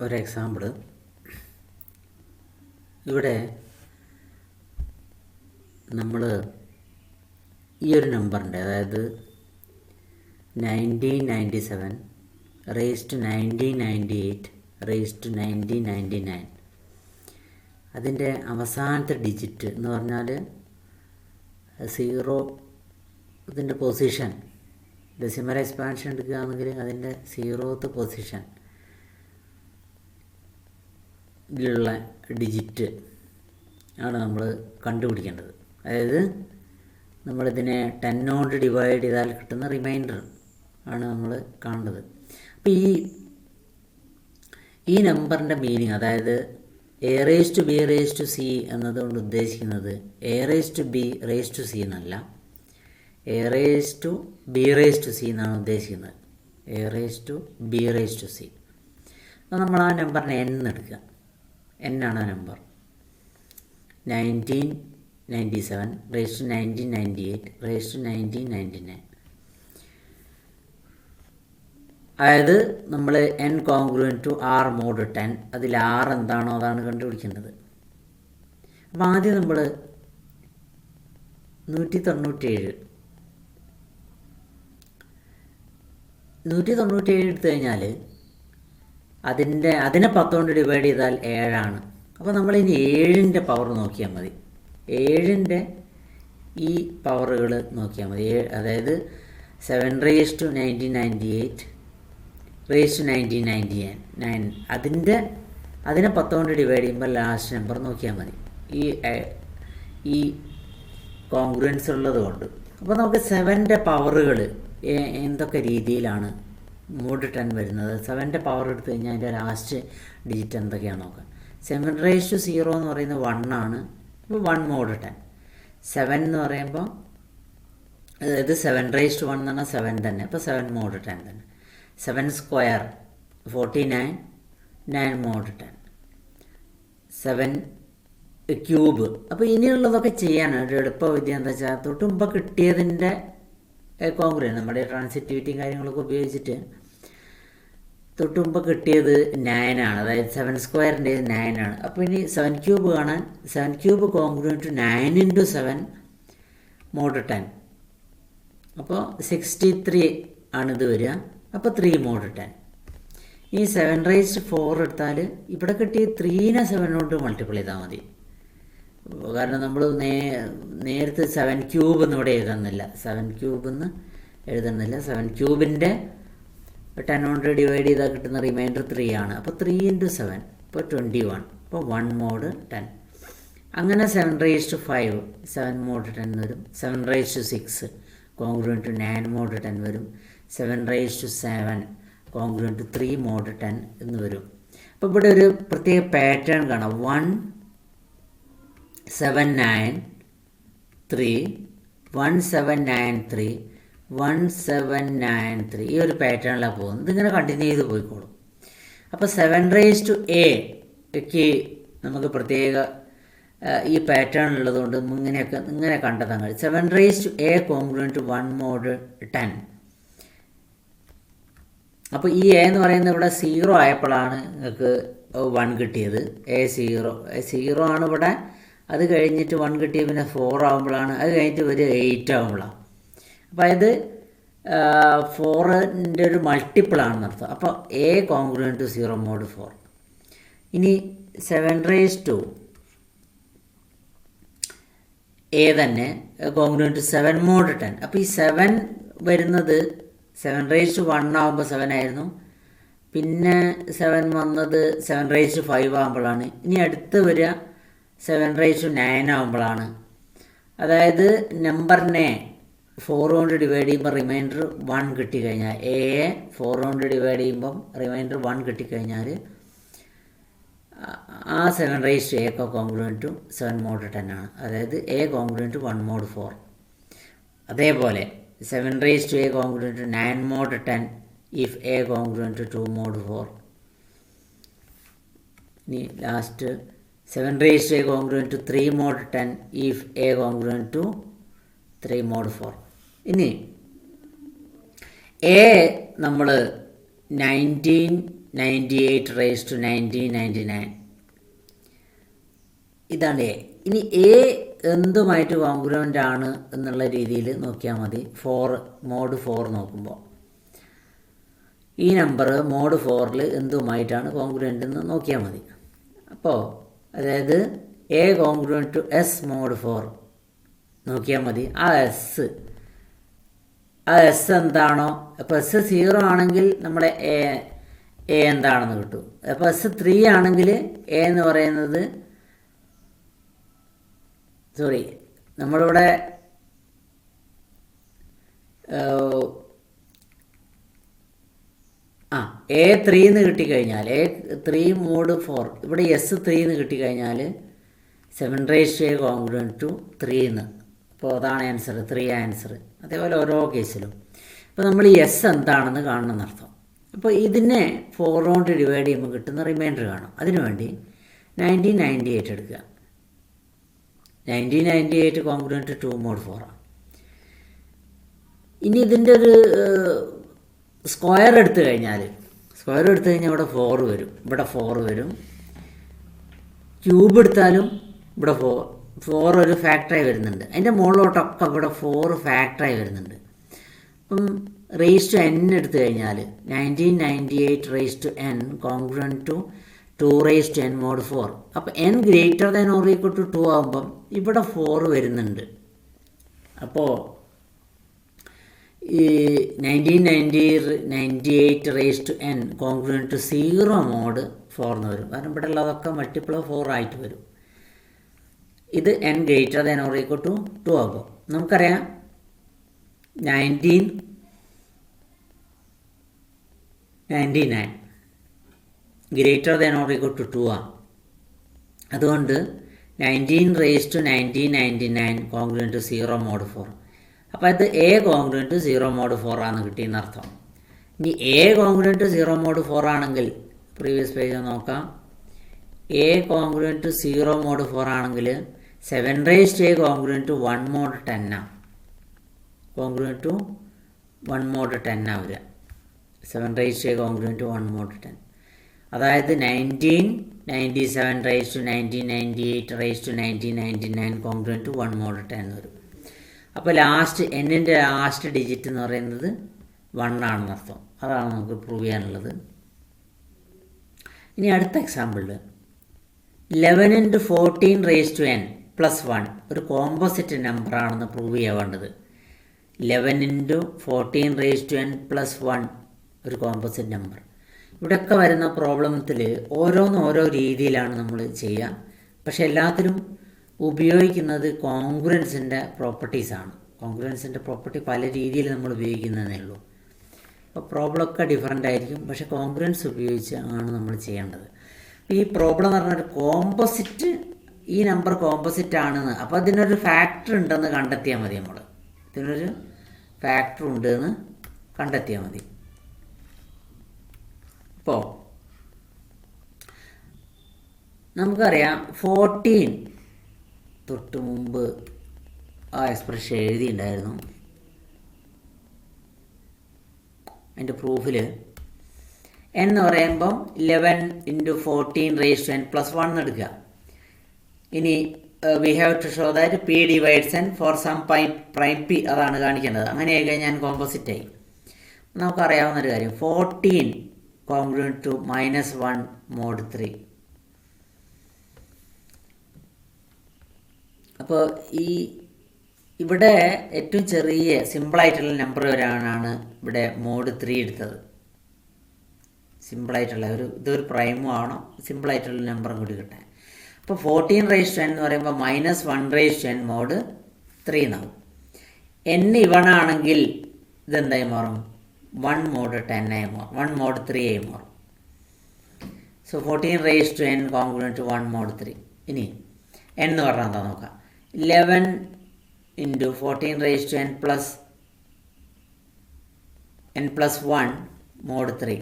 ഒരു എക്സാമ്പിൾ ഇവിടെ നമ്മൾ ഈ ഒരു നമ്പറിൻ്റെ, അതായത് 1997 റേസ് ടു 1998 റേസ് ടു 1999, അതിൻ്റെ അവസാനത്തെ ഡിജിറ്റ് എന്ന് പറഞ്ഞാൽ 0, ഇതിൻ്റെ പൊസിഷൻ ഡെസിമൽ എക്സ്പാൻഷൻ എടുക്കുകയാണെങ്കിൽ അതിൻ്റെ 0th പൊസിഷൻ ഇതിലുള്ള ഡിജിറ്റ് ആണ് നമ്മൾ കണ്ടുപിടിക്കേണ്ടത്. അതായത് നമ്മളിതിനെ 10 കൊണ്ട് ഡിവൈഡ് ചെയ്താൽ കിട്ടുന്ന റിമൈൻഡർ ആണ് നമ്മൾ കാണേണ്ടത്. അപ്പോൾ ഈ നമ്പറിൻ്റെ മീനിങ്, അതായത് a raised to b raised to c എന്നതുകൊണ്ട് ഉദ്ദേശിക്കുന്നത് a raised to b raised to c എന്നല്ല, a raised to b raised to c എന്നാണ് ഉദ്ദേശിക്കുന്നത്. a raised to b raised to c. അപ്പോൾ നമ്മൾ ആ നമ്പറിനെ n എടുക്കുക. n ആണ് ആ number. 1997 raised to 1998 raised to 1999. അതായത് നമ്മൾ n congruent to r mod 10, അതിൽ r എന്താണോ അതാണ് കണ്ടുപിടിക്കേണ്ടത്. അപ്പോൾ ആദ്യം നമ്മൾ 197 എടുത്തു കഴിഞ്ഞാൽ അതിനെ 10 കൊണ്ട് ഡിവൈഡ് ചെയ്താൽ 7 ആണ്. അപ്പോൾ നമ്മളിനി 7ൻ്റെ പവർ നോക്കിയാൽ മതി. 7ൻ്റെ ഈ പവറുകൾ നോക്കിയാൽ മതി. അതായത് 7 raised to 1998 raised to 1999, അതിനെ 10 കൊണ്ട് ഡിവൈഡ് ചെയ്യുമ്പോൾ ലാസ്റ്റ് നമ്പർ നോക്കിയാൽ മതി. ഈ കോൺഗ്രുവൻസ് ഉള്ളത് കൊണ്ട്. അപ്പോൾ നമുക്ക് 7ൻ്റെ പവറുകൾ എന്തൊക്കെ രീതിയിലാണ് മോഡ് 10 വരുന്നത്. 7ൻ്റെ പവർ എടുത്തു കഴിഞ്ഞാൽ അതിൻ്റെ ലാസ്റ്റ് ഡിജിറ്റ് എന്തൊക്കെയാണെന്ന് നോക്കാം. 7 raised to 0 എന്ന് പറയുന്നത് 1 ആണ്. അപ്പോൾ 1 mod 10. 7 എന്ന് പറയുമ്പോൾ അതായത് 7 raised to 1 എന്ന് പറഞ്ഞാൽ 7 തന്നെ. അപ്പോൾ 7 mod 10 തന്നെ. 7 square 49, 9 mod 10. 7 ക്യൂബ്. അപ്പോൾ ഇനിയുള്ളതൊക്കെ ചെയ്യാനാണ് ഒരു എളുപ്പവിദ്യ. എന്താ വെച്ചാൽ തൊട്ട് മുമ്പ് കിട്ടിയതിൻ്റെ കോൺഗ്രുവൻറ്റ് നമ്മുടെ ട്രാൻസിറ്റിവിറ്റിയും കാര്യങ്ങളൊക്കെ ഉപയോഗിച്ചിട്ട് തൊട്ട് മുമ്പ് കിട്ടിയത് 9 ആണ്. അതായത് 7 സ്ക്വയറിൻ്റെ 9 ആണ്. അപ്പോൾ ഇനി 7 ക്യൂബ് കാണാൻ 7 ക്യൂബ് കോൺഗ്രുവൻറ്റ് 9 into 7 mod 10. അപ്പോൾ 63 ആണിത് വരിക. അപ്പോൾ 3 mod 10. ഈ 7 raised to 4 എടുത്താൽ ഇവിടെ കിട്ടിയ 3നെ 7 കൊണ്ട് മൾട്ടിപ്പിൾ ചെയ്താൽ മതി. കാരണം നമ്മൾ നേരത്തെ 7 ക്യൂബ് എന്ന് ഇവിടെ എഴുതുന്നില്ല. 7 ക്യൂബ് എന്ന് എഴുതുന്നില്ല. 7 ക്യൂബിൻ്റെ 10 കൊണ്ട് ഡിവൈഡ് ചെയ്താൽ കിട്ടുന്ന റിമൈൻഡർ 3 ആണ്. അപ്പോൾ 3 into 7 ഇപ്പോൾ 21. അപ്പോൾ 1 mod 10. അങ്ങനെ 7 raised to 5 7 mod 10 വരും. 7 raised to 6 congruent to 9 mod 10 വരും. 7 raised to 7 congruent to 3 mod 10 എന്ന് വരും. അപ്പോൾ ഇവിടെ ഒരു പ്രത്യേക പാറ്റേൺ കാണാം. 1 7 9 3 1 7 9 3 1 7 9 3 ഈ ഒരു പാറ്റേണിലാണ് പോകുന്നത്. ഇതിങ്ങനെ കണ്ടിന്യൂ ചെയ്ത് പോയിക്കോളും. അപ്പോൾ 7 raised to a നമുക്ക് പ്രത്യേക ഈ പാറ്റേൺ ഉള്ളതുകൊണ്ട് ഇങ്ങനെ കണ്ടെത്താൻ കഴിയും. 7 raised to a congruent to 1 mod 10. അപ്പോൾ ഈ എ എന്ന് പറയുന്നത് ഇവിടെ 0 ആയപ്പോഴാണ് നിങ്ങൾക്ക് 1 കിട്ടിയത്. A0 ആണ് ഇവിടെ. അത് കഴിഞ്ഞിട്ട് 1 കിട്ടിയ പിന്നെ 4 ആകുമ്പോഴാണ്. അത് കഴിഞ്ഞിട്ട് ഒരു 8 ആകുമ്പോഴാണ്. അപ്പോൾ അതായത് 4ൻ്റെ ഒരു മൾട്ടിപ്പിളാണെന്ന് അർത്ഥം. അപ്പോൾ A കോൺഗ്രുവൻറ്റ് ടു 0 mod 4. ഇനി 7 raised to A തന്നെ കോൺഗ്രുവൻറ്റ് ടു 7 mod 10. അപ്പോൾ ഈ 7 വരുന്നത് 7 raised to 1 ആകുമ്പോൾ 7 ആയിരുന്നു. പിന്നെ 7 വന്നത് 7 raised to 5 ആകുമ്പോഴാണ്. ഇനി അടുത്ത് വരിക 7 raised to 9 ആകുമ്പോഴാണ്. അതായത് നമ്പറിനെ 4 കൊണ്ട് ഡിവൈഡ് ചെയ്യുമ്പോൾ റിമൈൻഡർ 1 കിട്ടിക്കഴിഞ്ഞാൽ, എയെ 4 കൊണ്ട് ഡിവൈഡ് ചെയ്യുമ്പം റിമൈൻഡർ 1 കിട്ടിക്കഴിഞ്ഞാൽ ആ 7 raised to a congruent to 7 mod 10 ആണ്. അതായത് a കോൺഗ്രുവൻറ്റ് ടു 1 mod 4. അതേപോലെ 7 raised to a congruent to 9 mod 10 if a congruent to 2 mod 4. ഇനി last 7 raised to a congruent to 3 mod 10 if a congruent to 3 mod 4. ഇനി a നമ്മൾ 19 98/1999. ഇതാണ് A. ഇനി A എന്തുമായിട്ട് congruent ആണ് എന്നുള്ള രീതിയിൽ നോക്കിയാൽ മതി. മോഡ് 4 നോക്കുമ്പോൾ ഈ നമ്പർ മോഡ് 4 എന്തുമായിട്ടാണ് കോൺഗ്രുവൻ്റ് എന്ന് നോക്കിയാൽ മതി. അപ്പോൾ അതായത് a congruent to s mod 4 നോക്കിയാൽ മതി. ആ എസ് എന്താണോ, അപ്പോൾ എസ് 0 ആണെങ്കിൽ നമ്മുടെ എ എന്താണെന്ന് കിട്ടും. അപ്പോൾ എസ് 3 ആണെങ്കിൽ എ എന്ന് പറയുന്നത് നമ്മളിവിടെ എ 3 എന്ന് കിട്ടിക്കഴിഞ്ഞാൽ എ 3 മോഡ് 4 ഇവിടെ എസ് 3 എന്ന് കിട്ടിക്കഴിഞ്ഞാൽ 7 കോൺഗ്രുവൻ്റ് ടു 3 എന്ന്. അപ്പോൾ അതാണ് ആൻസർ, 3 ആൻസർ. അതേപോലെ ഓരോ കേസിലും ഇപ്പോൾ നമ്മൾ ഈ എസ് എന്താണെന്ന് കാണണമെന്നർത്ഥം. അപ്പോൾ ഇതിനെ 4 കൊണ്ട് ഡിവൈഡ് ചെയ്യുമ്പോൾ കിട്ടുന്ന റിമൈൻഡർ കാണും. അതിനുവേണ്ടി 1998 എടുക്കുക. 1998 കോൺഗ്രുവൻ്റ് ടു 2 മോഡ് 4 ആണ്. ഇനി ഇതിൻ്റെ ഒരു സ്ക്വയർ എടുത്തു കഴിഞ്ഞാൽ ഇവിടെ 4 വരും, ഇവിടെ 4 വരും. ക്യൂബ് എടുത്താലും ഇവിടെ 4 ഒരു ഫാക്ടറായി വരുന്നുണ്ട്. അതിൻ്റെ മുകളിലോട്ടൊക്കെ ഇവിടെ 4 ഫാക്ടറായി വരുന്നുണ്ട്. അപ്പം റേസ് ടു n എടുത്തു കഴിഞ്ഞാൽ 1998 raise to n congruent to 2 raise to n mod 4. അപ്പോൾ n greater than or equal to 2 ആകുമ്പം ഇവിടെ 4 വരുന്നുണ്ട്. അപ്പോൾ ഈ 1998 raise to n congruent to 0 mod 4 എന്ന് വരും. കാരണം ഇവിടെ ഉള്ളതൊക്കെ മൾട്ടിപ്പിൾ ഓഫ് 4 ആയിട്ട് വരും. ഇത് n greater than or equal to 2 ആകുമ്പോൾ നമുക്കറിയാം 1999 greater than or equal to 2 ആണ്. അതുകൊണ്ട് 19 raise to 1999 congruent to 0 mod 4. അപ്പോൾ ഇത് എ കോൺഗ്രുവൻ്റ് ടു 0 മോഡ് 4 ആണ് കിട്ടിയെന്ന് അർത്ഥം. ഇനി എ കോൺഗ്രുവൻ്റ് ടു 0 മോഡ് 4 ആണെങ്കിൽ പ്രീവിയസ് പേജ് നോക്കാം. എ കോൺഗ്രുവൻ്റ് ടു 0 മോഡ് 4 ആണെങ്കിൽ 7 raise to a congruent to 1 mod 10 ആണ്. കോൺഗ്രുവൻ്റ് ടു 1 മോഡ് 10 ആണ് വരിക. 7 raise to a congruent to 1 mod 10. അതായത് 1997 raise to 1998 raise to 1999 congruent to 1 mod 10 വരും. അപ്പോൾ എന്നിൻ്റെ ലാസ്റ്റ് ഡിജിറ്റ് എന്ന് പറയുന്നത് 1 ആണെന്ന് അർത്ഥം. അതാണ് നമുക്ക് പ്രൂവ് ചെയ്യാനുള്ളത്. ഇനി അടുത്ത എക്സാമ്പിളിൽ 11 × 14 റേസ് ടു n പ്ലസ് 1 ഒരു കോമ്പോസിറ്റ് നമ്പറാണെന്ന് പ്രൂവ് ചെയ്യാൻ വേണ്ടത്. 11 × 14 റേസ് ടു n പ്ലസ് 1 ഒരു കോമ്പോസിറ്റ് നമ്പർ. ഇവിടെയൊക്കെ വരുന്ന പ്രോബ്ലത്തിൽ ഓരോ രീതിയിലാണ് നമ്മൾ ചെയ്യുക. പക്ഷെ എല്ലാത്തിലും ഉപയോഗിക്കുന്നത് കോൺഗ്രുവൻസിൻ്റെ പ്രോപ്പർട്ടീസാണ്. കോൺഗ്രുവൻസിൻ്റെ പ്രോപ്പർട്ടി പല രീതിയിൽ നമ്മൾ ഉപയോഗിക്കുന്നതേ ഉള്ളൂ. അപ്പോൾ പ്രോബ്ലമൊക്കെ ഡിഫറൻ്റ് ആയിരിക്കും, പക്ഷേ കോൺഗ്രുവൻസ് ഉപയോഗിച്ച് ആണ് നമ്മൾ ചെയ്യേണ്ടത്. ഈ പ്രോബ്ലം എന്ന് പറഞ്ഞാൽ കോമ്പോസിറ്റ്, ഈ നമ്പർ കോമ്പോസിറ്റ് ആണെന്ന്, അപ്പോൾ അതിനൊരു ഫാക്ടർ ഉണ്ടെന്ന് കണ്ടെത്തിയാൽ മതി. ഇതിനൊരു ഫാക്ടർ ഉണ്ടെന്ന് കണ്ടെത്തിയാൽ മതി. ഇപ്പോൾ നമുക്കറിയാം 14 തൊട്ട് മുമ്പ് ആ എക്സ്പ്രഷൻ എഴുതിയിട്ടുണ്ടായിരുന്നു. അതിൻ്റെ പ്രൂഫിൽ എന്ന് പറയുമ്പം 11 × 14 റേസ് ടു n പ്ലസ് 1 എന്ന് എടുക്കുക. ഇനി we have to show that p divides n for some prime p, അതാണ് കാണിക്കേണ്ടത്. അങ്ങനെയായി കഴിഞ്ഞാൽ കോമ്പോസിറ്റായി. നമുക്കറിയാവുന്നൊരു കാര്യം 14 കോൺഗ്രുവൻ്റ് ടു -1 മോഡ് 3. അപ്പോൾ ഇവിടെ ഏറ്റവും ചെറിയ സിമ്പിളായിട്ടുള്ള നമ്പർ വരാനാണ് ഇവിടെ മോഡ് 3 എടുത്തത്. സിമ്പിളായിട്ടുള്ള ഇതൊരു പ്രൈമും ആവണം, സിമ്പിളായിട്ടുള്ള നമ്പറും കൂടി കിട്ടാൻ. അപ്പോൾ 14 റേസ് ടു n എന്ന് പറയുമ്പോൾ -1 റേസ് ടു n മോഡ് 3 എന്നാവും. n ഇവൺ ആണെങ്കിൽ ഇതെന്തായി മാറും? 1 മോഡ് 10 ആയി മാറും, 1 മോഡ് 3 ആയി മാറും. So 14 raise to n congruent to 1 mod 3. ഇനി n എന്ന് പറഞ്ഞാൽ എന്താ നോക്കാം. 11 × 14 raise to n plus 1 mod 3.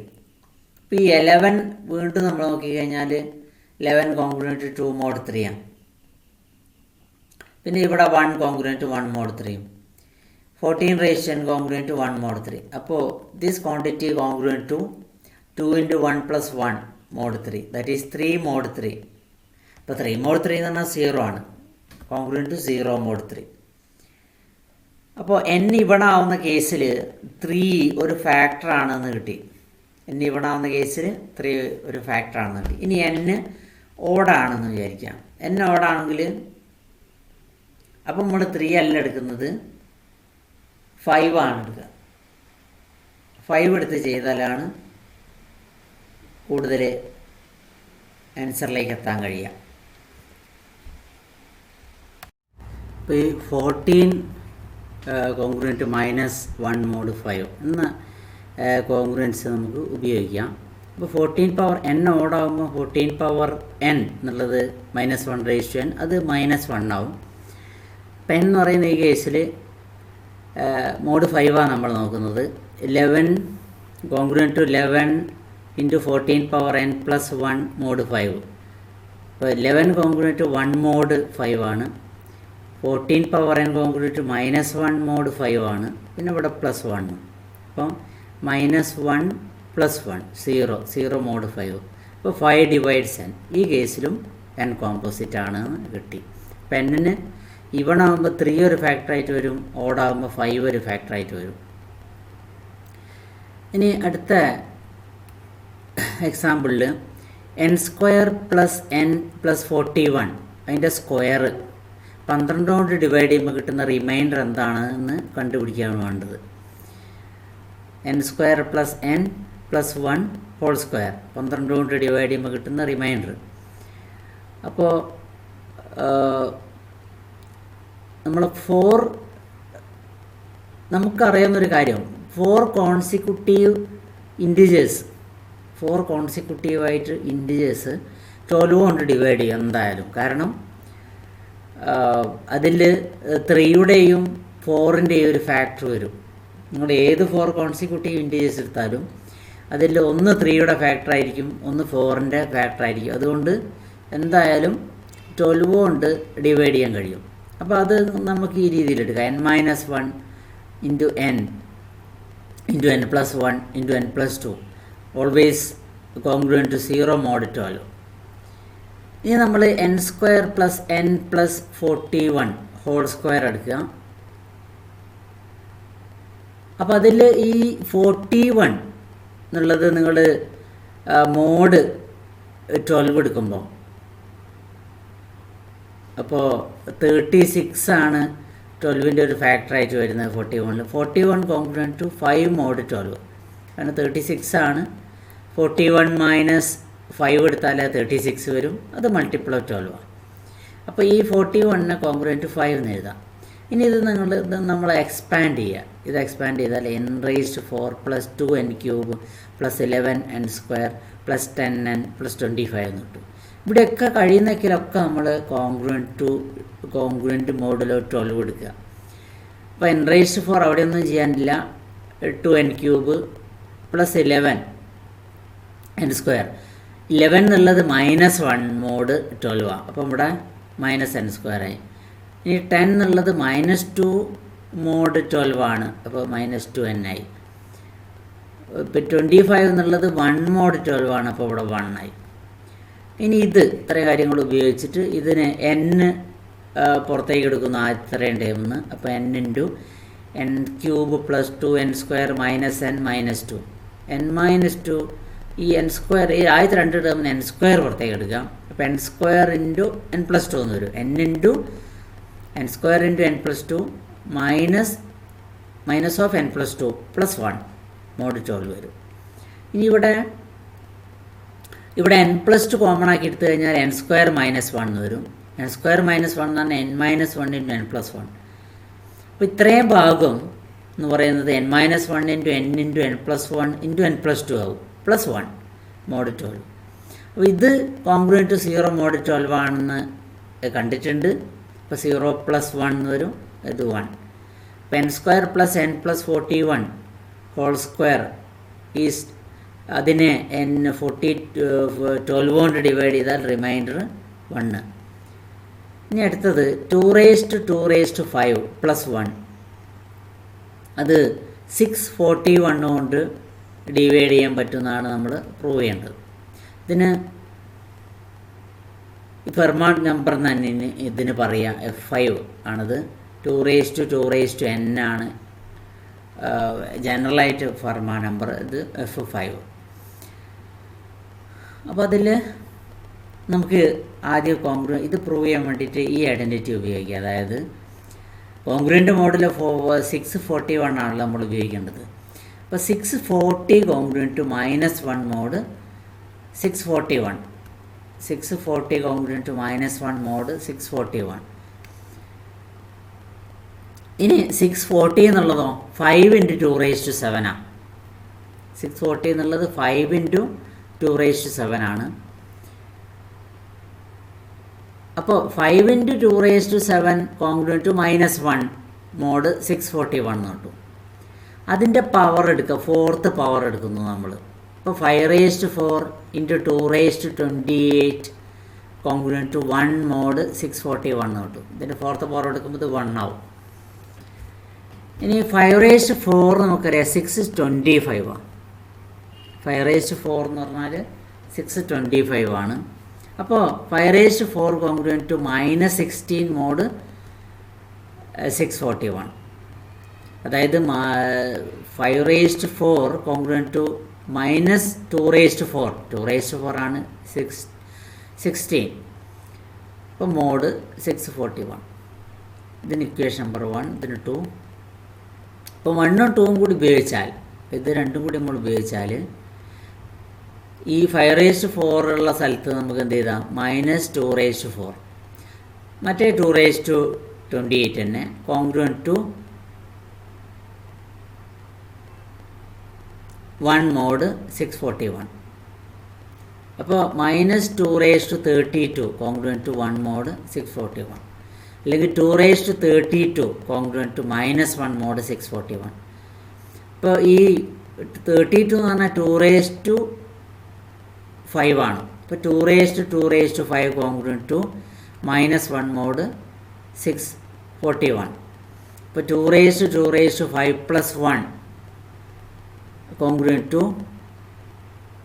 ഇപ്പോൾ ഈ 11 വീണ്ടും നമ്മൾ നോക്കിക്കഴിഞ്ഞാൽ 11 കോൺഗ്രുവൻ്റ് ടു 2 മോഡ് 3 ആണ്. പിന്നെ ഇവിടെ 1 congruent to 1 mod 3, 14 raise to n congruent to 1 mod 3. അപ്പോൾ this quantity congruent to 2 into 1 plus 1 mod 3, that is 3 mod 3. ഇപ്പോൾ 3 mod 3 എന്ന് പറഞ്ഞാൽ 0 ആണ്, കോൺഗ്രുവൻ്റ് ടു 0 mod 3. അപ്പോൾ n ഇവിടെ ആവുന്ന കേസിൽ 3 ഒരു ഫാക്ടറാണെന്ന് കിട്ടി. n ഇവിടെ ആവുന്ന കേസിൽ 3 ഒരു ഫാക്ടറാണെന്ന് കിട്ടി. ഇനി n ഓടാണെന്ന് വിചാരിക്കാം. n ഓടാണെങ്കിൽ അപ്പം നമ്മൾ 3 അല്ല എടുക്കുന്നത്, 5 ആണ് എടുക്കുക. 5 എടുത്ത് ചെയ്താലാണ് കൂടുതൽ ആൻസറിലേക്ക് എത്താൻ കഴിയുക. ഇപ്പോൾ ഈ 14 കോൺഗ്രുവൻ്റ് -1 mod 5 എന്ന കോൺഗ്രുവൻസ് നമുക്ക് ഉപയോഗിക്കാം. അപ്പോൾ 14 പവർ n ഓടാകുമ്പോൾ 14 പവർ n എന്നുള്ളത് -1/n, അത് -1 ആവും. അപ്പം n എന്ന് പറയുന്ന ഈ കേസിൽ mod 5 ആണ് നമ്മൾ നോക്കുന്നത്. 11 congruent to 11 into 14 power n plus 1 mod 5. അപ്പോൾ 11 കോൺഗ്രുവൻ്റ് ടു 1 mod 5 ആണ്. 14 power n congruent to -1 mod 5 ആണ്. പിന്നെ ഇവിടെ +1. അപ്പം -1 + 1 0 mod 5. അപ്പോൾ 5 divides n. ഈ കേസിലും n കോമ്പോസിറ്റ് ആണെന്ന് കിട്ടി. അപ്പം n-ന് ഇവൺ ആകുമ്പോൾ 3 ഒരു ഫാക്ടറായിട്ട് വരും, ഓടാകുമ്പോൾ 5 ഒരു ഫാക്ടറായിട്ട് വരും. ഇനി അടുത്ത എക്സാമ്പിളിൽ n² + n + 41 അതിൻ്റെ സ്ക്വയർ 12 കൊണ്ട് ഡിവൈഡ് ചെയ്യുമ്പോൾ കിട്ടുന്ന റിമൈൻഡർ എന്താണെന്ന് കണ്ടുപിടിക്കുകയാണ് വേണ്ടത്. n² + n + 1 ഹോൾ സ്ക്വയർ 12 കൊണ്ട് ഡിവൈഡ് ചെയ്യുമ്പോൾ കിട്ടുന്ന റിമൈൻഡർ. അപ്പോൾ നമ്മൾ നമുക്കറിയാവുന്നൊരു കാര്യം, 4 കോൺസിക്യൂട്ടീവ് ഇൻറ്റിജേഴ്സ് 4 കോൺസിക്യൂട്ടീവായിട്ട് ഇൻറ്റിജേഴ്സ് 12 കൊണ്ട് ഡിവൈഡ് ചെയ്യും എന്തായാലും. കാരണം അതിൽ 3യുടെയും 4ൻ്റെയും ഒരു ഫാക്ടർ വരും. നിങ്ങൾ ഏത് 4 കോൺസിക്യൂട്ടീവ് ഇൻറ്റിജേഴ്സ് എടുത്താലും അതിൽ ഒന്ന് 3യുടെ ഫാക്ടറായിരിക്കും, ഒന്ന് 4ൻ്റെ ഫാക്ടറായിരിക്കും. അതുകൊണ്ട് എന്തായാലും 12 കൊണ്ട് ഡിവൈഡ് ചെയ്യാൻ കഴിയും. അപ്പോൾ അത് നമുക്ക് ഈ രീതിയിലെടുക്കാം. n-1 into n into n plus 1 into n plus 2 always congruent to 0 mod 12. ഇനി നമ്മൾ n² + n + 41 ഹോൾ സ്ക്വയർ എടുക്കുക. അപ്പോൾ അതിൽ ഈ 41 എന്നുള്ളത് നിങ്ങൾ മോഡ് 12 എടുക്കുമ്പോൾ അപ്പോൾ 36 ആണ് 12ൻ്റെ ഒരു ഫാക്ടറായിട്ട് വരുന്നത് 41. 41 കോൺഗ്രുവൻ്റ് ടു 5 mod 12. കാരണം 36 ആണ്. 41 - 5 എടുത്താൽ 36 വരും. അത് മൾട്ടിപ്പിൾ ഓഫ് 12 ആണ്. അപ്പോൾ ഈ 41-നെ കോൺഗ്രുവൻ്റ് ടു 5 എന്ന് എഴുതാം. ഇനി ഇത് നമ്മൾ എക്സ്പാൻഡ് ചെയ്യുക. ഇത് എക്സ്പാൻഡ് ചെയ്താൽ n⁴ + 2n³ + 11n² + 10n + 25 എന്ന് കിട്ടും. ഇവിടെയൊക്കെ കഴിയുന്നൊക്കെ നമ്മൾ കോൺഗ്രുവൻ്റ് മോഡുലോ 12 എടുക്കുക. അപ്പോൾ n⁴ അവിടെയൊന്നും ചെയ്യാനില്ല. 2n³ + 11n². 11 എന്നുള്ളത് -1 mod 12 ആണ്. അപ്പോൾ ഇവിടെ -n² ആയി. ഇനി 10 എന്നുള്ളത് -2 mod 12 ആണ്. അപ്പോൾ -2n ആയി. ഇപ്പോൾ 25 എന്നുള്ളത് 1 mod 12 ആണ്. അപ്പോൾ ഇവിടെ 1 ആയി. ഇനി ഇത്രയും കാര്യങ്ങൾ ഉപയോഗിച്ചിട്ട് ഇതിന് n പുറത്തേക്ക് എടുക്കുന്നു ഇത്രയും ടൈമിൽ. അപ്പോൾ n × n³ + 2n² -n - 2 n-2 ഈ n² ഈ ആദ്യത്തെ 2 ടേമിന് n² പുറത്തേക്ക് എടുക്കാം. അപ്പോൾ n² × n + 2 എന്ന് വരും. n × n² × n + 2 - (n + 2 + 1 mod 12 വരും. ഇനി ഇവിടെ n + 2 കോമൺ ആക്കി എടുത്തു കഴിഞ്ഞാൽ n² - 1 എന്ന് വരും. n² - 1 എന്ന് പറഞ്ഞാൽ n - 1 × n + 1. അപ്പോൾ ഇത്രയും ഭാഗം എന്ന് പറയുന്നത് n - 1 × n × n + 1 × n + 2 ആവും +1 mod 12. അപ്പോൾ ഇത് കോൺഗ്രുവൻ്റ് ടു 0 mod 12 ആണെന്ന് കണ്ടിട്ടുണ്ട്. അപ്പോൾ 0 + 1 എന്ന് വരും. ഇത് 1. അപ്പോൾ n² + n + 41 whole square is അതിനെ n12 കൊണ്ട് ഡിവൈഡ് ചെയ്താൽ റിമൈൻഡർ 1. ഇനി അടുത്തത് 2⁵ + 1 അത് 641 കൊണ്ട് ഡിവൈഡ് ചെയ്യാൻ പറ്റുമെന്നാണ് നമ്മൾ പ്രൂവ് ചെയ്യേണ്ടത്. ഇതിന് ഫെർമാട്ട് നമ്പർ തന്നെ ഇതിന് പറയാം F5 ആണിത്. 2n ആണ് ജനറലായിട്ട് ഫെർമാട്ട് നമ്പർ, ഇത് F5. അപ്പോൾ അതിൽ നമുക്ക് ആദ്യം ഇത് പ്രൂവ് ചെയ്യാൻ വേണ്ടിയിട്ട് ഈ ഐഡൻറ്റിറ്റി ഉപയോഗിക്കുക. അതായത് കോൺഗ്രുവൻ്റ് മോഡിൽ 641 ആണല്ലോ നമ്മൾ ഉപയോഗിക്കേണ്ടത്. അപ്പോൾ 640 congruent to -1 mod 641, 640 congruent to -1 mod 641. ഇനി 640 എന്നുള്ളതോ 5 × 2⁷ ആണ്. 640 എന്നുള്ളത് 5 × 2⁷ ആണ്. അപ്പോൾ 5 × 2⁷ കോൺഗ്രുവൻ്റ് ടു -1 മോഡ് 641 എന്ന് കിട്ടും. അതിൻ്റെ പവർ എടുക്കുക, 4th പവർ എടുക്കുന്നു നമ്മൾ. അപ്പോൾ 5⁴ × 2⁻28 കോൺഗ്രുവൻ്റ് ടു 1 മോഡ് 641 എന്ന് കിട്ടും. ഇതിൻ്റെ 4th പവർ എടുക്കുമ്പോൾ ഇത് 1 ആവും. ഇനി 5⁴ നമുക്കറിയാം 625 ആണ്. 5⁴ എന്ന് പറഞ്ഞാൽ 625 ആണ്. അപ്പോൾ 5⁴ കോൺഗ്രുവൻ്റ് ടു -16 മോഡ് 641. അതായത് 5⁴ കോൺഗ്രുവൻ്റ് ടു -2⁴, 2⁴ ആണ് 16. അപ്പോൾ മോഡ് 641. ഇതിന് ഇക്വേഷൻ നമ്പർ 1, ഇതിന് 2. അപ്പോൾ 1ഉം 2ഉം കൂടി ഉപയോഗിച്ചാൽ, ഇത് രണ്ടും കൂടി നമ്മൾ ഉപയോഗിച്ചാൽ ഈ 5⁴ ഉള്ള സ്ഥലത്ത് നമുക്ക് എന്ത് ചെയ്താൽ -2⁴, മറ്റേ 2�28 തന്നെ കോൺഗ്രുവൻ്റ് ടു 1 മോഡ് 641. അപ്പോൾ -2�32 കോൺഗ്രുവൻ്റ് ടു 1 മോഡ് 641, അല്ലെങ്കിൽ 2�32 കോൺഗ്രുവൻ്റ് ടു -1 മോഡ് 641. ഇപ്പോൾ ഈ 32 എന്ന് പറഞ്ഞാൽ 2⁵ ആണ്. ഇപ്പോൾ 2⁵ കോൺഗ്രുവൻ്റ് ടു -1 മോഡ് 641. ഇപ്പോൾ 2⁵ പ്ലസ് 1 കോൺഗ്രുവൻ്റ് ടു,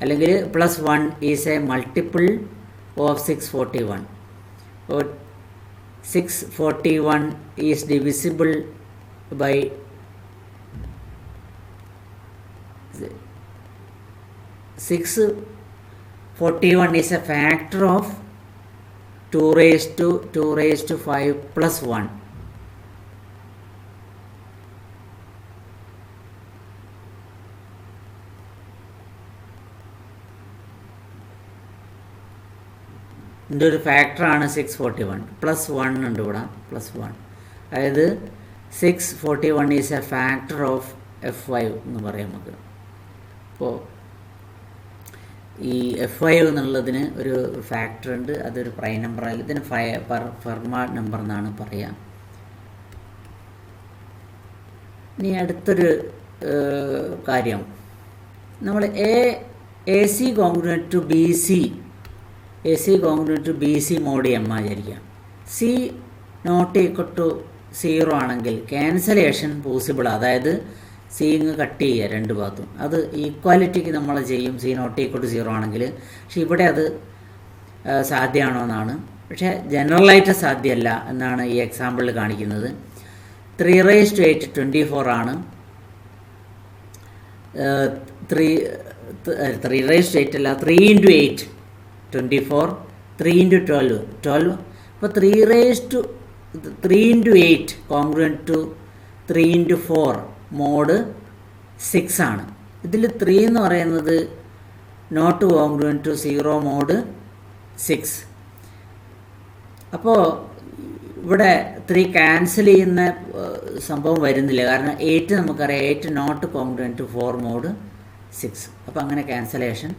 അല്ലെങ്കിൽ +1 ഈസ് എ മൾട്ടിപ്പിൾ ഓഫ് 641. അപ്പോൾ 641 is divisible by 641 is a factor of 2⁵ plus 1. ഇതിൻ്റെ ഒരു ഫാക്ടറാണ് 641. +1 ഉണ്ട് ഇവിടെ, +1. അതായത് 641 is a factor of F5 എന്ന് പറയാം നമുക്ക്. അപ്പോൾ ഈ F5 എന്നുള്ളതിന് ഒരു ഫാക്ടർ ഉണ്ട്, അതൊരു പ്രൈം നമ്പർ അല്ല, ഇതിന് ഫെർമാട്ട് നമ്പർ എന്നാണ് പറയുക. ഇനി അടുത്തൊരു കാര്യം, നമ്മൾ AC congruent to BC mod M വിചാരിക്കാം. C ≠ 0 ആണെങ്കിൽ ക്യാൻസലേഷൻ പോസിബിൾ. അതായത് C ഇങ്ങ് കട്ട് ചെയ്യുക രണ്ട് ഭാഗത്തും. അത് ഈക്വാലിറ്റിക്ക് നമ്മൾ ചെയ്യും C ≠ 0 ആണെങ്കിൽ. പക്ഷെ ഇവിടെ അത് സാധ്യമാണോ എന്നാണ്. പക്ഷേ ജനറലായിട്ട് സാധ്യമല്ല എന്നാണ് ഈ എക്സാമ്പിളിൽ കാണിക്കുന്നത്. 3⁸ 24 ആണ്. 3⁸ അല്ല, 3 × 8 24, 3 × 12. അപ്പോൾ 3 × 8 കോൺഗ്രുവൻ്റ് ടു 3 × 4 മോഡ് 6 ആണ്. ഇതിൽ 3 എന്ന് പറയുന്നത് നോട്ട് കോൺഗ്രുവൻ്റ് ടു 0 മോഡ് 6. അപ്പോൾ ഇവിടെ 3 ക്യാൻസൽ ചെയ്യുന്ന സംഭവം വരുന്നില്ല, കാരണം 8 നമുക്കറിയാം 8 നോട്ട് കോൺഗ്രുവൻ്റ് ടു 4 മോഡ് 6. അപ്പോൾ അങ്ങനെ ക്യാൻസലേഷൻ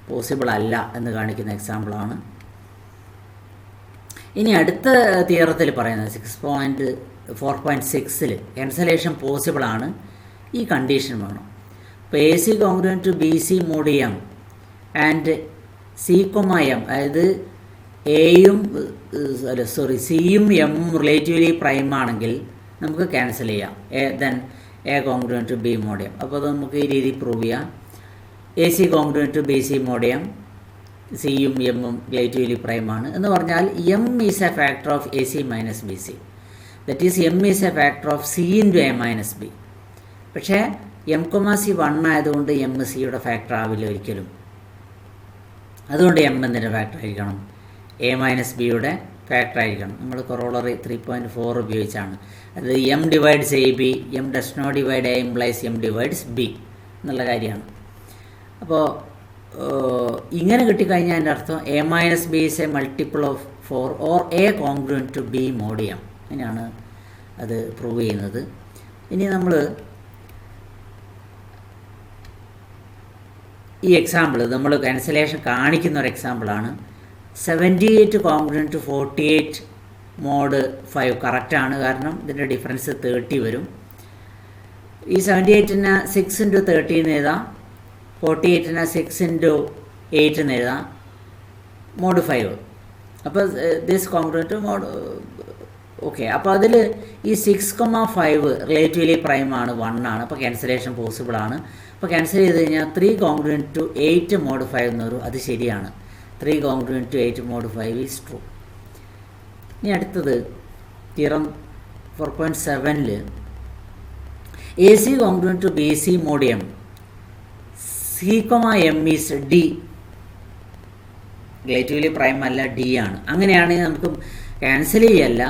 പോസിബിൾ അല്ല എന്ന് കാണിക്കുന്ന എക്സാമ്പിളാണ്. ഇനി അടുത്ത തിയറത്തിൽ പറയുന്നത് 4.6ൽ ക്യാൻസലേഷൻ പോസിബിളാണ്. ഈ കണ്ടീഷൻ വേണം. ഇപ്പോൾ AC congruent to BC mod M and C, M, അതായത് സിയും എമ്മും റിലേറ്റീവ്ലി പ്രൈം ആണെങ്കിൽ നമുക്ക് ക്യാൻസൽ ചെയ്യാം. Then A congruent to B mod M. അപ്പോൾ അത് നമുക്ക് ഈ രീതിയിൽ പ്രൂവ് ചെയ്യാം. A c congruent to b c mod m, സിയും എമ്മും റിലേറ്റീവ്ലി പ്രൈമാണ് എന്ന് പറഞ്ഞാൽ m is a factor of a c minus b c, that is m is a factor of c into a minus b. പക്ഷേ m comma c 1 ആയതുകൊണ്ട് M സിയുടെ factor ആവില്ല ഒരിക്കലും. അതുകൊണ്ട് എം എന്തിൻ്റെ ഫാക്ടർ ആയിരിക്കണം? എ മൈനസ് ബിയുടെ factor ആയിരിക്കണം. നമ്മൾ കൊറോളറി 3.4 ഉപയോഗിച്ചാണ്. അത് m divides a b, m does not divide a implies m divides b എന്നുള്ള കാര്യമാണ്. അപ്പോൾ ഇങ്ങനെ കിട്ടിക്കഴിഞ്ഞാൽ അതിൻ്റെ അർത്ഥം a minus b is a multiple of 4 or a congruent to b mod m. അങ്ങനെയാണ് അത് പ്രൂവ് ചെയ്യുന്നത്. ഇനി നമ്മൾ ഈ എക്സാമ്പിൾ നമ്മൾ ക്യാൻസലേഷൻ കാണിക്കുന്ന ഒരു എക്സാമ്പിളാണ്. 78 കോൺഗ്രുവൻറ്റ് ടു 48 മോഡ് 5 കറക്റ്റാണ്, കാരണം ഇതിൻ്റെ ഡിഫറൻസ് 30 വരും. ഈ 78നെ 6 ഇൻറ്റു 30 എന്ന് എഴുതാം, 48നെ 6 ഇൻറ്റു 8 എന്ന് എഴുതാം, മോഡ് 5. അപ്പോൾ ദിസ് കോൺഗ്രുവൻറ്റ് മോഡ് ഓക്കെ. അപ്പോൾ അതിൽ ഈ 6,5 റിലേറ്റീവ്ലി പ്രൈം ആണ്, 1 ആണ്. അപ്പോൾ ക്യാൻസലേഷൻ പോസിബിൾ ആണ്. അപ്പോൾ ക്യാൻസൽ ചെയ്ത് കഴിഞ്ഞാൽ 3 കോൺഗ്രുവൻറ്റ് ടു 8 മോഡ് 5 എന്ന് വരും. അത് ശരിയാണ്. 3 congruent to 8 mod 5 is true. ഇനി അടുത്തത് തിയറം 4.7ൽ a c congruent to b c mod m, c m is d, relatively prime അല്ല, ഡി ആണ്. അങ്ങനെയാണെങ്കിൽ നമുക്ക് ക്യാൻസൽ ചെയ്യല്ല,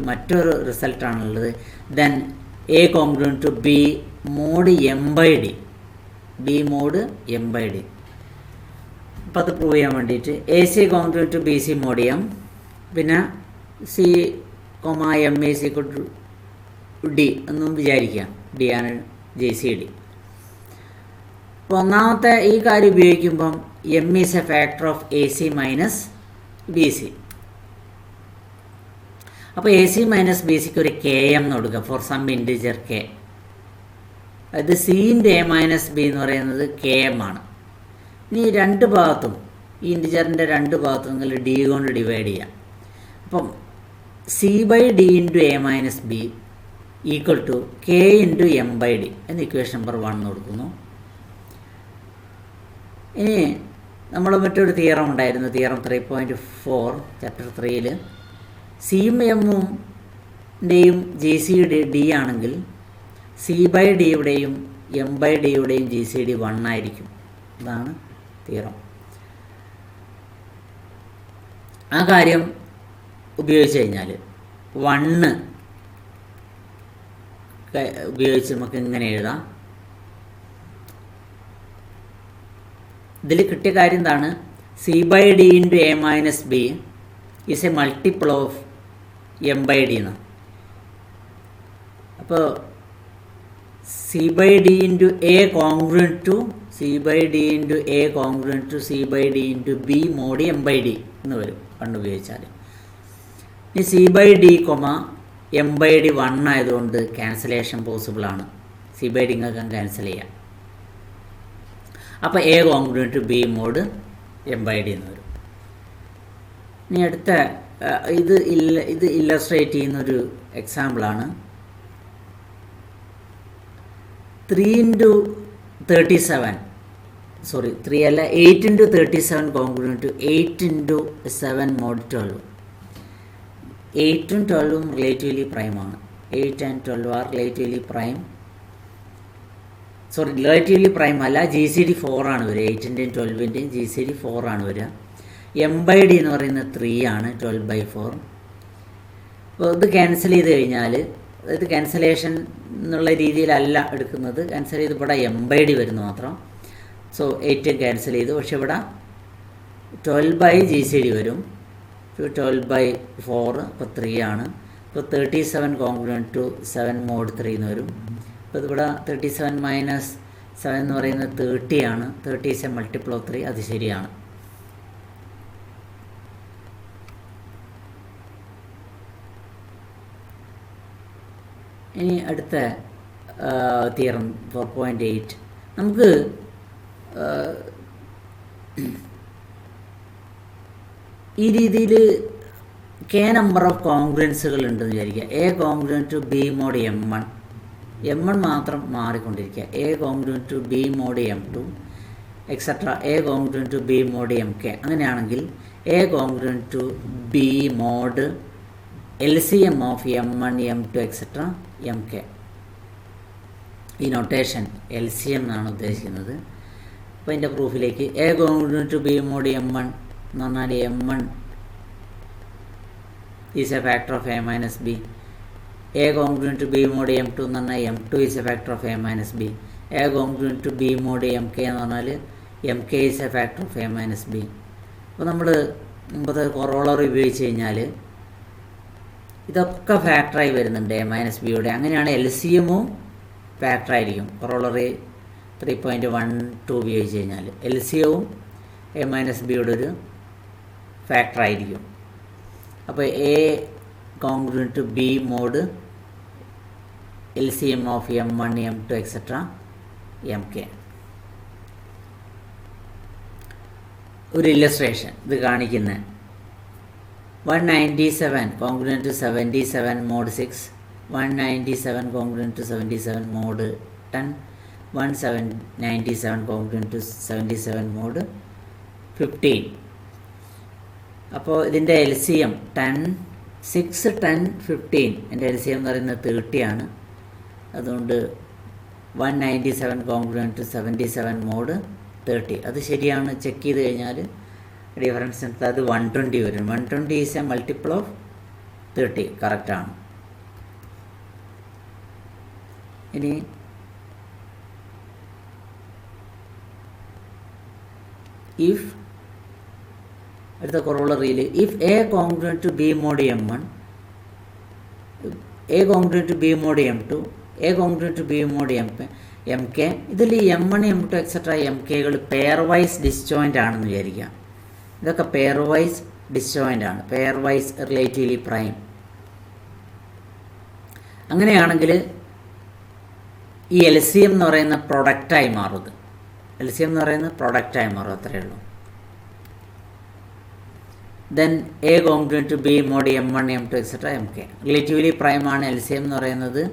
മറ്റൊരു റിസൾട്ടാണുള്ളത്. Then a congruent to b mod m by d, b mod m by d. അപ്പോൾ അത് പ്രൂവ് ചെയ്യാൻ വേണ്ടിയിട്ട് a c congruent to b c mod m, പിന്നെ c m is equal to D എന്നും വിചാരിക്കാം. ഡി ആണ് ജെ സി ഡി. അപ്പോൾ ഒന്നാമത്തെ ഈ കാര്യം ഉപയോഗിക്കുമ്പം m is a factor of a c minus b c. അപ്പോൾ എ സി മൈനസ് ബി സിക്ക് ഒരു കെ എം എന്ന് കൊടുക്കുക ഫോർ സം ഇൻറ്റിജർ കെ. അത് c into a minus b എന്ന് പറയുന്നത് കെ എം ആണ്. ഇനി രണ്ട് ഭാഗത്തും ഈ ഇൻറ്റിജറിൻ്റെ രണ്ട് ഭാഗത്തും നിങ്ങൾ ഡി കൊണ്ട് ഡിവൈഡ് ചെയ്യാം. അപ്പം c by d into a minus b equal to k into m by d എന്ന് ഇക്വേഷൻ നമ്പർ 1 കൊടുക്കുന്നു. ഇനി നമ്മൾ മറ്റൊരു തിയറം ഉണ്ടായിരുന്നു, തിയറം 3.4 ചാപ്റ്റർ 3ൽ സിയും എമ്മിൻ്റെയും ജി സി ഡി ആണെങ്കിൽ സി ബൈ ഡിയുടെയും എം ബൈ ഡിയുടെയും ജി സി ഡി 1 ആയിരിക്കും. അതാണ് തിയറം. ആ കാര്യം ഉപയോഗിച്ച് കഴിഞ്ഞാൽ 1 ഉപയോഗിച്ച് നമുക്ക് ഇങ്ങനെ എഴുതാം. ഇതിൽ കിട്ടിയ കാര്യം എന്താണ്? C by d into a minus b is a multiple of m by d എന്ന്. അപ്പോൾ c by d into a congruent to c by d into a congruent to c by d into b mod m by d എന്ന് വരും കണ്ടുപയോഗിച്ചാൽ. ഇനി c by d m by d 1 ആയതുകൊണ്ട് cancellation പോസിബിളാണ്. C by d നിങ്ങൾക്ക് cancel ചെയ്യാം. അപ്പോൾ a congruent to b mod m by d എന്ന് വരും. ഇനി അടുത്ത ഇത് ഇല്ലസ്ട്രേറ്റ് ചെയ്യുന്നൊരു എക്സാമ്പിളാണ്. 3 ഇൻറ്റു 37 സോറി 3 അല്ല 8 into 37 congruent to 8 into 7 mod 12. 8ഉം 12ഉം റിലേറ്റീവ്ലി പ്രൈമാണ്. 8 and 12 are relatively prime. Sorry relatively prime അല്ല, ജി സി ഡി 4 ആണ് വരിക. 8ൻ്റെയും 12ൻ്റെയും ജി സി ഡി 4 ആണ് വരിക. എം ബൈ ഡി എന്ന് പറയുന്നത് 3 ആണ്, 12/4. അപ്പോൾ ഇത് ക്യാൻസൽ ചെയ്ത് കഴിഞ്ഞാൽ, അതായത് ക്യാൻസലേഷൻ എന്നുള്ള രീതിയിലല്ല എടുക്കുന്നത്, ക്യാൻസൽ ചെയ്ത് ഇവിടെ എം ബൈ ഡി വരുന്നു മാത്രം. സോ 8 ക്യാൻസൽ ചെയ്തു. പക്ഷെ ഇവിടെ 12 ജി സി ഡി വരും. 12/4 അപ്പോൾ 3 ആണ്. ഇപ്പോൾ 37 കോൺഗ്രുവൻറ്റ് ടു 7 മോഡ് 3 എന്ന് വരും. അപ്പോൾ ഇതിവിടെ 37 മൈനസ് 7 എന്ന് പറയുന്നത് 30 ആണ്. 30 ഈസ് എ മൾട്ടിപ്പിൾ ഓഫ് 3. അത് ശരിയാണ്. ഇനി അടുത്ത തിയറം 4.8 നമുക്ക് ഈ രീതിയിൽ കെ നമ്പർ ഓഫ് കോൺഗ്രുവൻസുകൾ ഉണ്ടെന്ന് വിചാരിക്കുക. A congruent to b mod M1 മാത്രം മാറിക്കൊണ്ടിരിക്കുക. A congruent to b mod M2, etcetera a congruent to b mod m k. അങ്ങനെയാണെങ്കിൽ a congruent to b mod LCM of M1 M2 etcetera m k. ഈ notation LCM എന്നാണ് ഉദ്ദേശിക്കുന്നത്. അപ്പോൾ ഇതിൻ്റെ പ്രൂഫിലേക്ക് a congruent to b mod M1 എന്ന് പറഞ്ഞാൽ M1 is a factor of a minus b. A congruent to b mod M2 എന്ന് പറഞ്ഞാൽ M2 is a factor of a minus b. A congruent to b mod m k എന്ന് പറഞ്ഞാൽ m k is a factor of a minus b. അപ്പോൾ നമ്മൾ മുമ്പത്തെ corollary ഉപയോഗിച്ച് കഴിഞ്ഞാൽ ഇതൊക്കെ ഫാക്ടറായി വരുന്നുണ്ട് എ മൈനസ് ബിയുടെ. അങ്ങനെയാണ് LCMവും ഫാക്ടറായിരിക്കും. കൊറോളറി 3.12 ഉപയോഗിച്ച് കഴിഞ്ഞാൽ LCMവും എ മൈനസ് ബിയുടെ ഒരു ഫാക്ടറായിരിക്കും. അപ്പോൾ a congruent to b mod LCM of M1 M2 etcetera m k. ഒരു ഇല്ലസ്ട്രേഷൻ ഇത് കാണിക്കുന്ന 197 congruent to 77 mod 6, 197 congruent to 77 mod 10, 197 congruent to 77 mod 15. അപ്പോൾ ഇതിൻ്റെ LCM 10, 6, 10, 15. എൻ്റെ LCM എന്ന് പറയുന്നത് 30 ആണ്. അതുകൊണ്ട് 197 കോൺഗ്രുവൻറ്റ് ടു 77 മോഡ് 30. അത് ശരിയാണ്. ചെക്ക് ചെയ്ത് കഴിഞ്ഞാൽ ഡിഫറൻസ് എടുത്താൽ അത് 120 വരും. 120 ഈസ് എ മൾട്ടിപ്പിൾ ഓഫ് 30. കറക്റ്റാണ്. ഇനി ഇഫ് അടുത്ത കൊറോളറിയിൽ if a congruent to b mod M1, a congruent to b mod M2, a congruent to b mod m k. ഇതിൽ M1 M2 എക്സെട്ര എം കെകൾ പെയർ വൈസ് ഡിസ്ജോയിൻ്റ് ആണെന്ന് വിചാരിക്കാം. ഇതൊക്കെ pairwise disjoint ആണ്, pairwise relatively prime. അങ്ങനെയാണെങ്കിൽ ഈ LCM എന്ന് പറയുന്ന പ്രൊഡക്റ്റായി മാറും. LCM എന്ന് പറയുന്നത് പ്രൊഡക്റ്റായി മാറും. അത്രയേ ഉള്ളൂ. Then a congruent to b mod M1 M2 etcetera m k. Relatively prime ആണ്. LCM എന്ന് പറയുന്നത്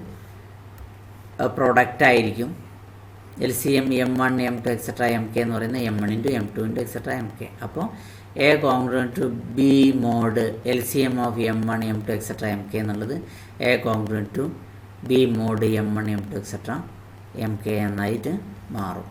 പ്രൊഡക്റ്റായിരിക്കും. LCM M1 M2 etcetera m k എന്ന് പറയുന്നത് M1 into M2 into etcetera m k. അപ്പോൾ a congruent to b mod LCM of M1 M2 etcetera m k എന്നുള്ളത് a congruent to b mod M1 M2 etcetera m k എന്നായിട്ട് മാറും.